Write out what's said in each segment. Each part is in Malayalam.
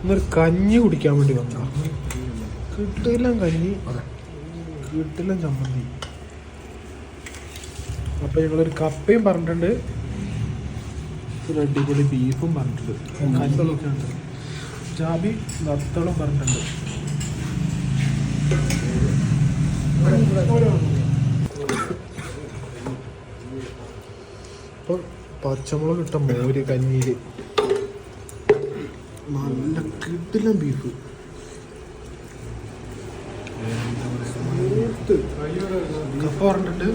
ഇന്നൊരു കഞ്ഞി കുടിക്കാൻ വേണ്ടി വന്നു. കിട്ടില്ല കഞ്ഞി, കിട്ടില്ല ചമ്മന്തി. അപ്പൊ ഞങ്ങളൊരു കപ്പയും പറഞ്ഞിട്ടുണ്ട്, ഒരു അടിപൊളി ബീഫും പറഞ്ഞിട്ടുണ്ട്, കഞ്ഞിയൊക്കെ ഉണ്ട്. ജാബി നത്തളും പറഞ്ഞിട്ടുണ്ട്. ഇപ്പൊ പച്ചമുളക് ഇട്ട മോര് കഞ്ഞിയില് നല്ല കിടില ബീഫ്. കപ്പ പറഞ്ഞിട്ടുണ്ട്,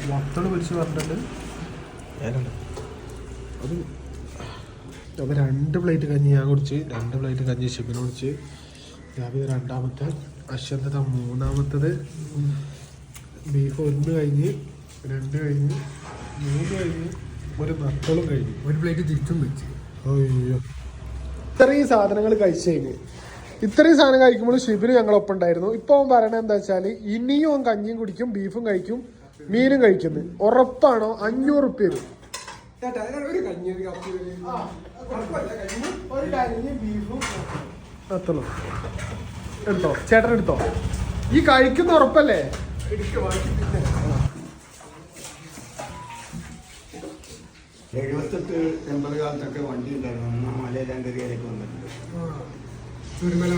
വത്തള് പൊരിച്ച് പറഞ്ഞിട്ടുണ്ട്. അത് അപ്പോൾ 2 പ്ലേറ്റ് കഞ്ഞി ഞാൻ കുടിച്ച്, 2 പ്ലേറ്റ് കഞ്ഞി ഷിബിന് കുടിച്ച്. രാവിലെ 2ാമത്തെ, അശ്വന്തത 3ാമത്തത്. ബീഫ് 1 കഴിഞ്ഞ്, 2 കഴിഞ്ഞ്, 3 കഴിഞ്ഞ്, ഒരു നത്തളും കഴിഞ്ഞു. 1 പ്ലേറ്റ് തിരിച്ചും വെച്ച്. അയ്യോ, ഇത്രയും സാധനങ്ങൾ കഴിച്ചു കഴിഞ്ഞ്. ഇത്രയും സാധനം കഴിക്കുമ്പോൾ ഷിബിന് ഞങ്ങളൊപ്പം ഉണ്ടായിരുന്നു. ഇപ്പോൾ അവൻ പറയണത് എന്താ വെച്ചാൽ ഇനിയും കഞ്ഞിയും കുടിക്കും, ബീഫും കഴിക്കും, മീനും കഴിക്കുന്നു. ഉറപ്പാണോ? 500 റുപ്യ വരും. എടുത്തോ ചേട്ടൻ, എടുത്തോ. ഈ കഴിക്കുന്ന ഉറപ്പല്ലേ? 78-80 കാലത്തൊക്കെ വണ്ടി ഉണ്ടായിരുന്നു. മലയിലാണ്ട് കയറിയൊക്കെ വന്നിട്ടുണ്ട്. ചുരുമല